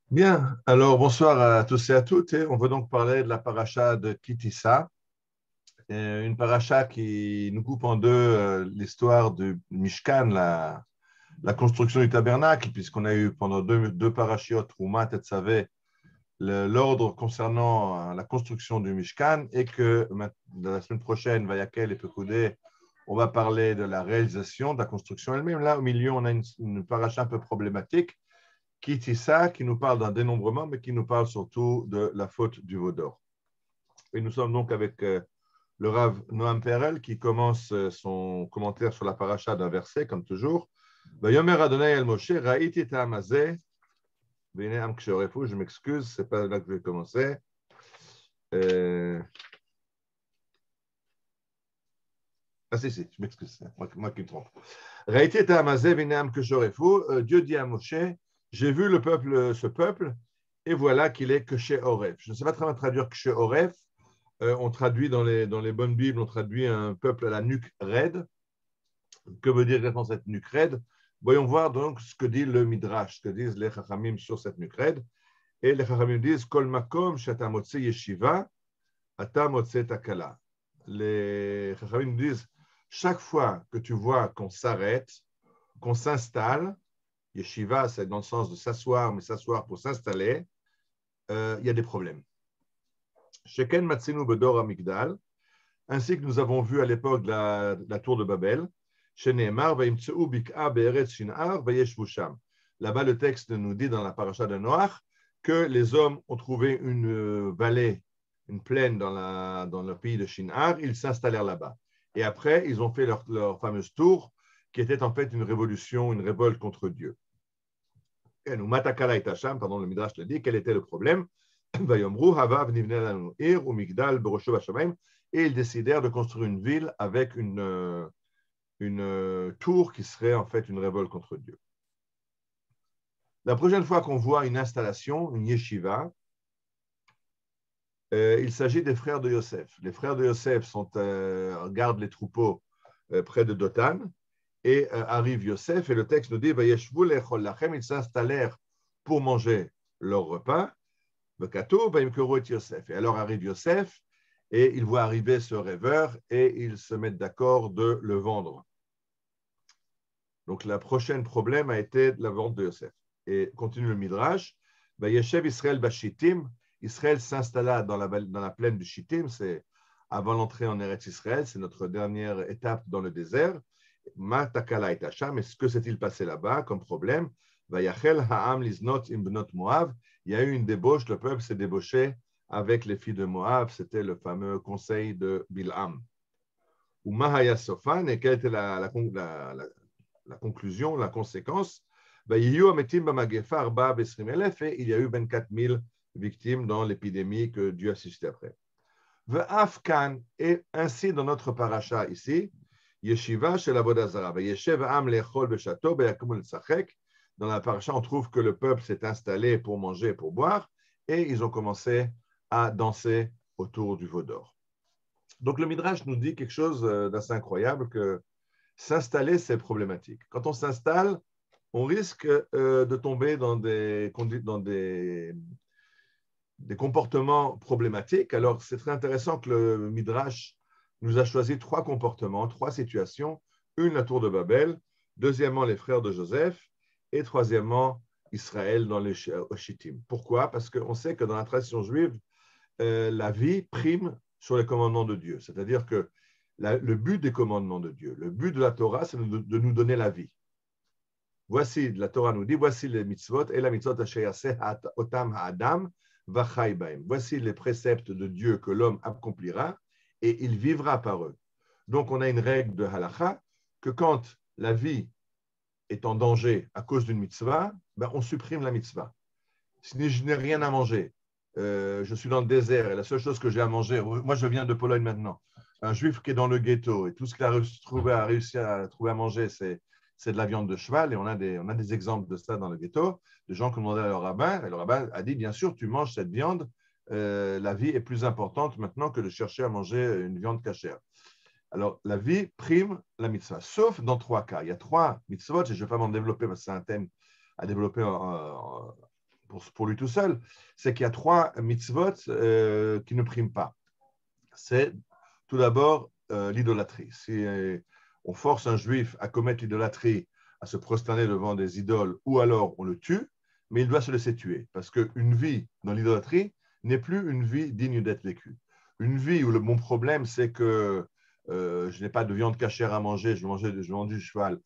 Bien, alors bonsoir à tous et à toutes. Et on veut donc parler de la paracha de Kitissa, une paracha qui nous coupe en deux l'histoire du Mishkan, la construction du tabernacle, puisqu'on a eu pendant deux parachiotes, Roumat et Tzavé, l'ordre concernant la construction du Mishkan, et que la semaine prochaine, Vayakel et Pekoudé, on va parler de la réalisation, de la construction elle-même. Là, au milieu, on a une paracha un peu problématique qui dit ça, qui nous parle d'un dénombrement, mais qui nous parle surtout de la faute du veau d'or. Et nous sommes donc avec le Rav Noam Perel qui commence son commentaire sur la paracha d'un verset, comme toujours. Yomer Adonai El Moshe, Ra'iti Ta'amazeh, Vene Am Kshorefu, je m'excuse, c'est pas là que je vais commencer. Euh... Ah si, je m'excuse, c'est moi qui me trompe. Ra'iti Ta'amazeh, Vene Am Kshorefu, Dieu dit à Moshe, j'ai vu le peuple, ce peuple, et voilà qu'il est que chez Oref. Je ne sais pas très bien traduire que chez Oref. On traduit dans les bonnes Bibles, on traduit un peuple à la nuque raide. Que veut dire exactement cette nuque raide? Voyons voir donc ce que dit le Midrash, ce que disent les Chachamim sur cette nuque raide. Et les Chachamim disent Kol makom shata motze yeshiva, ata motze takala. Les Chachamim disent chaque fois que tu vois qu'on s'arrête, qu'on s'installe, yeshiva, c'est dans le sens de s'asseoir, mais s'asseoir pour s'installer, il y a des problèmes. Sheken matzinu bedor amigdal, ainsi que nous avons vu à l'époque de la tour de Babel, chez Nehemar, là-bas, le texte nous dit dans la paracha de Noach que les hommes ont trouvé une vallée, une plaine dans le pays de Shinar, ils s'installèrent là-bas. Et après, ils ont fait leur fameuse tour, qui était en fait une révolution, une révolte contre Dieu. Et nous, Matakala et Tacham, pardon, le Midrash le dit, quel était le problème? Et ils décidèrent de construire une ville avec une tour qui serait en fait une révolte contre Dieu. La prochaine fois qu'on voit une installation, une yeshiva, il s'agit des frères de Yosef. Les frères de Yosef gardent les troupeaux près de Dothan et arrive Yosef et le texte nous dit ils s'installèrent pour manger leur repas. Et alors arrive Yosef et il voit arriver ce rêveur et ils se mettent d'accord de le vendre. Donc, le prochain problème a été la vente de Yosef. Et continue le Midrash. Yeshev Israël Bashitim. Israël s'installa dans la plaine du Shittim, c'est avant l'entrée en Eretz Israël, c'est notre dernière étape dans le désert. Matakala et Hacham, et ce que s'est-il passé là-bas comme problème? Vayachel Ha'am Liznot Imbnot Moav. Il y a eu une débauche, le peuple s'est débauché avec les filles de Moab, c'était le fameux conseil de Bilham. Ou Mahaya Sofan, et quelle était la conclusion, la conséquence, et il y a eu 24 000 victimes dans l'épidémie que Dieu a suscité après. Et ainsi dans notre paracha ici, Yeshiva chez la Vodazara, dans la paracha, on trouve que le peuple s'est installé pour manger et pour boire, et ils ont commencé à danser autour du veau d'or. Donc le Midrash nous dit quelque chose d'assez incroyable, que s'installer, c'est problématique. Quand on s'installe, on risque de tomber dans des comportements problématiques. Alors, c'est très intéressant que le Midrash nous a choisi trois comportements, trois situations. Une, la tour de Babel. Deuxièmement, les frères de Joseph. Et troisièmement, Israël dans les Shittim. Pourquoi? Parce qu'on sait que dans la tradition juive, la vie prime sur les commandements de Dieu. C'est-à-dire que le but des commandements de Dieu, le but de la Torah, c'est de nous donner la vie. Voici, la Torah nous dit, voici les mitzvot, et la mitzvot asher otam ha'adam vachai bahem. Voici les préceptes de Dieu que l'homme accomplira, et il vivra par eux. Donc, on a une règle de halacha, que quand la vie est en danger à cause d'une mitzvah, ben, on supprime la mitzvah. Si je n'ai rien à manger, je suis dans le désert, et la seule chose que j'ai à manger, moi je viens de Pologne maintenant, un juif qui est dans le ghetto, et tout ce qu'il a réussi à trouver à manger, c'est de la viande de cheval, et on a des exemples de ça dans le ghetto, de gens qui ont demandé à leur rabbin, et le rabbin a dit, bien sûr, tu manges cette viande, la vie est plus importante maintenant que de chercher à manger une viande cachère. Alors, la vie prime la mitzvah, sauf dans trois cas. Il y a trois mitzvot, et je ne vais pas m'en développer parce que c'est un thème à développer pour lui tout seul, c'est qu'il y a 3 mitzvot qui ne priment pas. C'est tout d'abord l'idolâtrie. Si on force un juif à commettre l'idolâtrie, à se prosterner devant des idoles, ou alors on le tue, mais il doit se laisser tuer, parce qu'une vie dans l'idolâtrie n'est plus une vie digne d'être vécue. Une vie où mon problème, c'est que je n'ai pas de viande cachère à manger, je mange du cheval,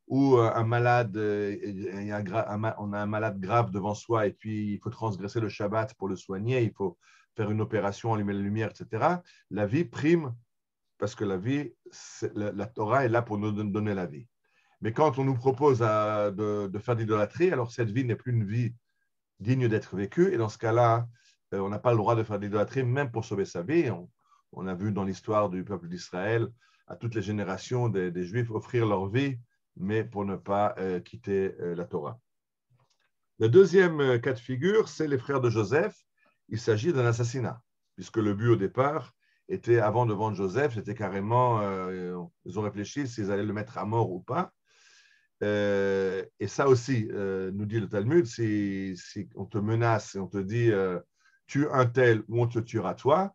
ou un malade, on a un malade grave devant soi, et puis il faut transgresser le Shabbat pour le soigner, il faut faire une opération, allumer la lumière, etc. La vie prime, parce que la vie, la Torah est là pour nous donner la vie. Mais quand on nous propose de faire de l'idolâtrie, alors cette vie n'est plus une vie digne d'être vécue, et dans ce cas-là, on n'a pas le droit de faire de l'idolâtrie, même pour sauver sa vie. On a vu dans l'histoire du peuple d'Israël, à toutes les générations des Juifs offrir leur vie, mais pour ne pas quitter la Torah. Le deuxième cas de figure, c'est les frères de Joseph. Il s'agit d'un assassinat, puisque le but au départ était, avant de vendre Joseph, c'était carrément, ils ont réfléchi s'ils allaient le mettre à mort ou pas. Et ça aussi, nous dit le Talmud, si on te menace et on te dit tue un tel ou on te tuera toi,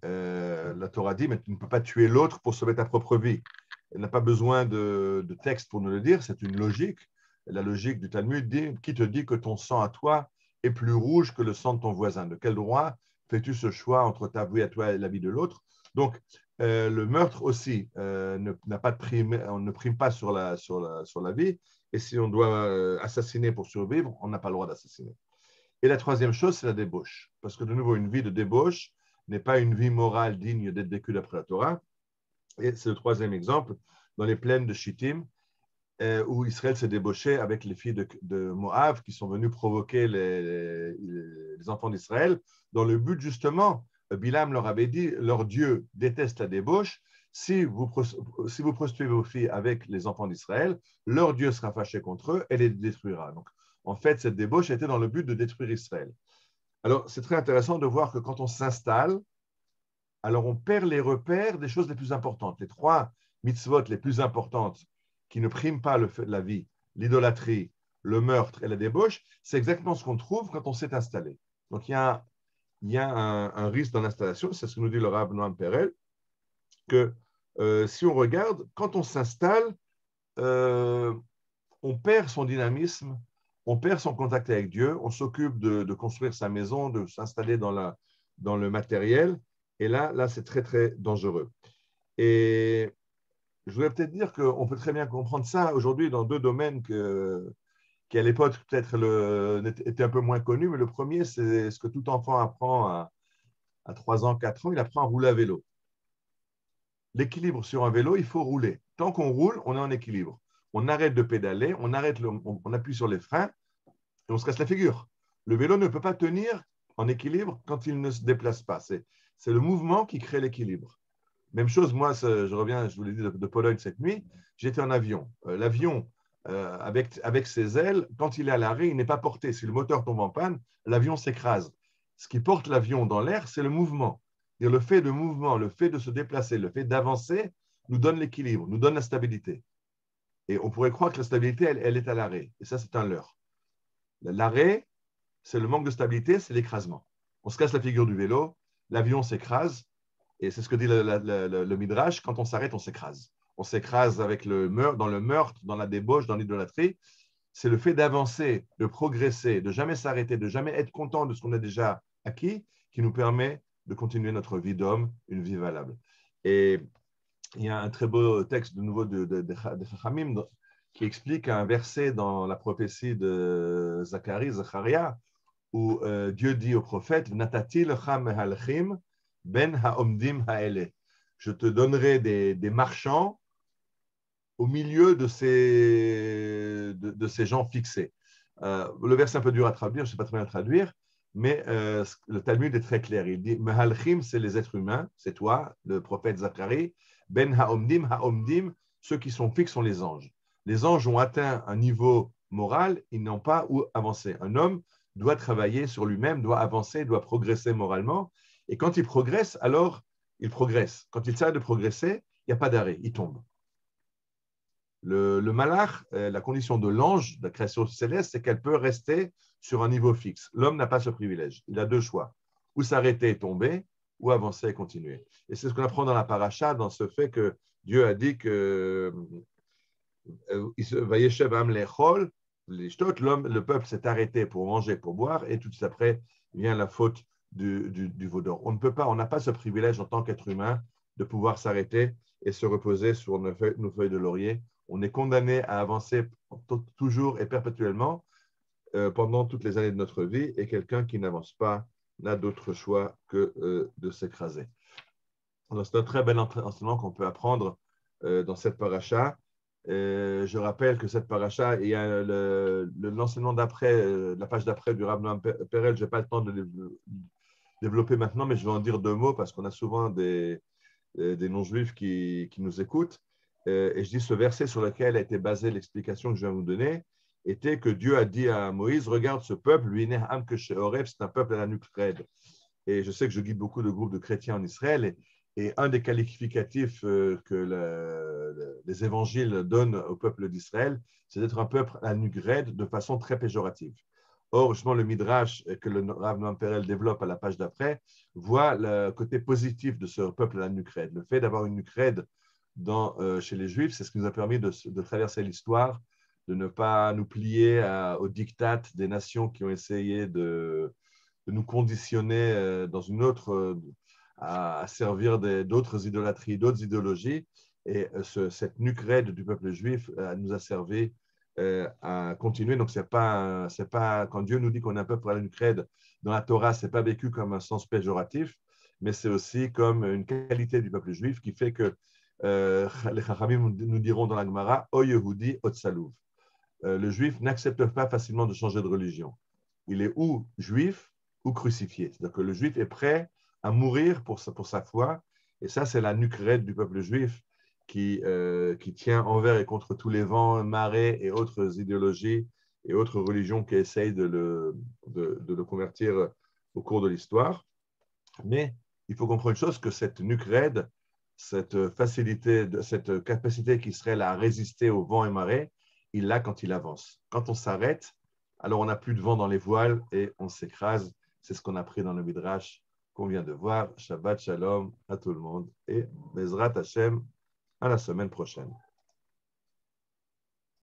la Torah dit, mais tu ne peux pas tuer l'autre pour sauver ta propre vie. Elle n'a pas besoin de texte pour nous le dire, c'est une logique. La logique du Talmud dit, qui te dit que ton sang à toi est plus rouge que le sang de ton voisin? De quel droit fais-tu ce choix entre ta vie à toi et la vie de l'autre? Donc, le meurtre aussi n'a pas de prime, on ne prime pas sur la vie. Et si on doit assassiner pour survivre, on n'a pas le droit d'assassiner. Et la troisième chose, c'est la débauche. Parce que de nouveau, une vie de débauche n'est pas une vie morale digne d'être vécue d'après la Torah. Et c'est le troisième exemple, dans les plaines de Shittim, où Israël s'est débauché avec les filles de Moab qui sont venues provoquer les enfants d'Israël, dans le but justement, Bilam leur avait dit, leur Dieu déteste la débauche, si vous prostituez vos filles avec les enfants d'Israël, leur Dieu sera fâché contre eux et les détruira. Donc, en fait, cette débauche était dans le but de détruire Israël. Alors, c'est très intéressant de voir que quand on s'installe, alors on perd les repères des choses les plus importantes. Les 3 mitzvot les plus importantes qui ne priment pas la vie, l'idolâtrie, le meurtre et la débauche, c'est exactement ce qu'on trouve quand on s'est installé. Donc, il y a un risque dans l'installation, c'est ce que nous dit le Rav Noam Perel, que si on regarde, quand on s'installe, on perd son dynamisme, on perd son contact avec Dieu, on s'occupe de construire sa maison, de s'installer dans le matériel, et là c'est très, très dangereux. Et je voudrais peut-être dire qu'on peut très bien comprendre ça aujourd'hui dans 2 domaines qui à l'époque peut-être étaient un peu moins connus, mais le premier, c'est ce que tout enfant apprend à 3 ans, 4 ans, il apprend à rouler à vélo. L'équilibre sur un vélo, il faut rouler. Tant qu'on roule, on est en équilibre. On arrête de pédaler, on appuie sur les freins et on se casse la figure. Le vélo ne peut pas tenir en équilibre quand il ne se déplace pas. C'est le mouvement qui crée l'équilibre. Même chose, moi, je reviens, je vous l'ai dit, de Pologne cette nuit, j'étais en avion. L'avion, avec ses ailes, quand il est à l'arrêt, il n'est pas porté. Si le moteur tombe en panne, l'avion s'écrase. Ce qui porte l'avion dans l'air, c'est le mouvement. Et le fait de mouvement, le fait de se déplacer, le fait d'avancer, nous donne l'équilibre, nous donne la stabilité. Et on pourrait croire que la stabilité, elle est à l'arrêt. Et ça, c'est un leurre. L'arrêt, c'est le manque de stabilité, c'est l'écrasement. On se casse la figure du vélo, l'avion s'écrase, et c'est ce que dit le Midrash, quand on s'arrête, on s'écrase. On s'écrase dans le meurtre, dans la débauche, dans l'idolâtrie. C'est le fait d'avancer, de progresser, de jamais s'arrêter, de jamais être content de ce qu'on a déjà acquis, qui nous permet de continuer notre vie d'homme, une vie valable. Et il y a un très beau texte de nouveau de Chachamim qui explique un verset dans la prophétie de Zacharia, où Dieu dit au prophète, Natati lecha mehalchim ben haomdim haele. Je te donnerai des marchands au milieu de ces gens fixés. Le verset est un peu dur à traduire, je ne sais pas très bien traduire, mais le Talmud est très clair. Il dit Mehalchim, c'est les êtres humains, c'est toi, le prophète Zacharie. Ben haomdim, ceux qui sont fixes sont les anges. Les anges ont atteint un niveau moral, ils n'ont pas où avancer. Un homme doit travailler sur lui-même, doit avancer, doit progresser moralement. Et quand il progresse, alors il progresse. Quand il s'arrête de progresser, il n'y a pas d'arrêt, il tombe. Le malach, la condition de l'ange, de la création céleste, c'est qu'elle peut rester sur un niveau fixe. L'homme n'a pas ce privilège. Il a deux choix, ou s'arrêter et tomber, ou avancer et continuer. Et c'est ce qu'on apprend dans la paracha, dans ce fait que Dieu a dit que Vayeshev am lechol, l'homme, le peuple s'est arrêté pour manger, pour boire, et tout de suite après vient la faute du veau d'or. On ne peut pas, on n'a pas ce privilège en tant qu'être humain de pouvoir s'arrêter et se reposer sur nos feuilles de laurier. On est condamné à avancer toujours et perpétuellement pendant toutes les années de notre vie, et quelqu'un qui n'avance pas n'a d'autre choix que de s'écraser. C'est un très bel enseignement qu'on peut apprendre dans cette paracha. Je rappelle que cette paracha, il y a l'enseignement d'après, la page d'après du Rav Noam Perel. Je n'ai pas le temps de développer maintenant, mais je vais en dire deux mots parce qu'on a souvent des non-juifs qui nous écoutent. Et je dis ce verset sur lequel a été basée l'explication que je viens de vous donner était que Dieu a dit à Moïse, regarde ce peuple, lui n'est âme que chez Horeb, c'est un peuple à la nuque raide. Et je sais que je guide beaucoup de groupes de chrétiens en Israël, et un des qualificatifs que les évangiles donnent au peuple d'Israël, c'est d'être un peuple à la nuque raide de façon très péjorative. Or, justement, le Midrash que le Rav Noam Perel développe à la page d'après voit le côté positif de ce peuple à la nuque raide. Le fait d'avoir une nuque raide chez les Juifs, c'est ce qui nous a permis de traverser l'histoire, de ne pas nous plier aux diktats des nations qui ont essayé de nous conditionner dans une autre, à servir d'autres idolâtries, d'autres idéologies. Et cette nuque raide du peuple juif nous a servi à continuer. Donc, c'est pas, quand Dieu nous dit qu'on est un peuple à la nuque raide dans la Torah, c'est pas vécu comme un sens péjoratif, mais c'est aussi comme une qualité du peuple juif qui fait que les Chachamim nous diront dans la Gemara, O Yehudi, O Tsalouv. Le juif n'accepte pas facilement de changer de religion. Il est ou juif ou crucifié. C'est-à-dire que le juif est prêt à mourir pour sa foi. Et ça, c'est la nuque raide du peuple juif qui tient envers et contre tous les vents, marées et autres idéologies et autres religions qui essayent de le convertir au cours de l'histoire. Mais il faut comprendre une chose, que cette nuque raide, cette facilité, cette capacité qu'Israël a à résister aux vents et marées, il l'a quand il avance. Quand on s'arrête, alors on n'a plus de vent dans les voiles et on s'écrase. C'est ce qu'on a pris dans le Midrash qu'on vient de voir. Shabbat Shalom à tout le monde et Bezrat Hashem à la semaine prochaine.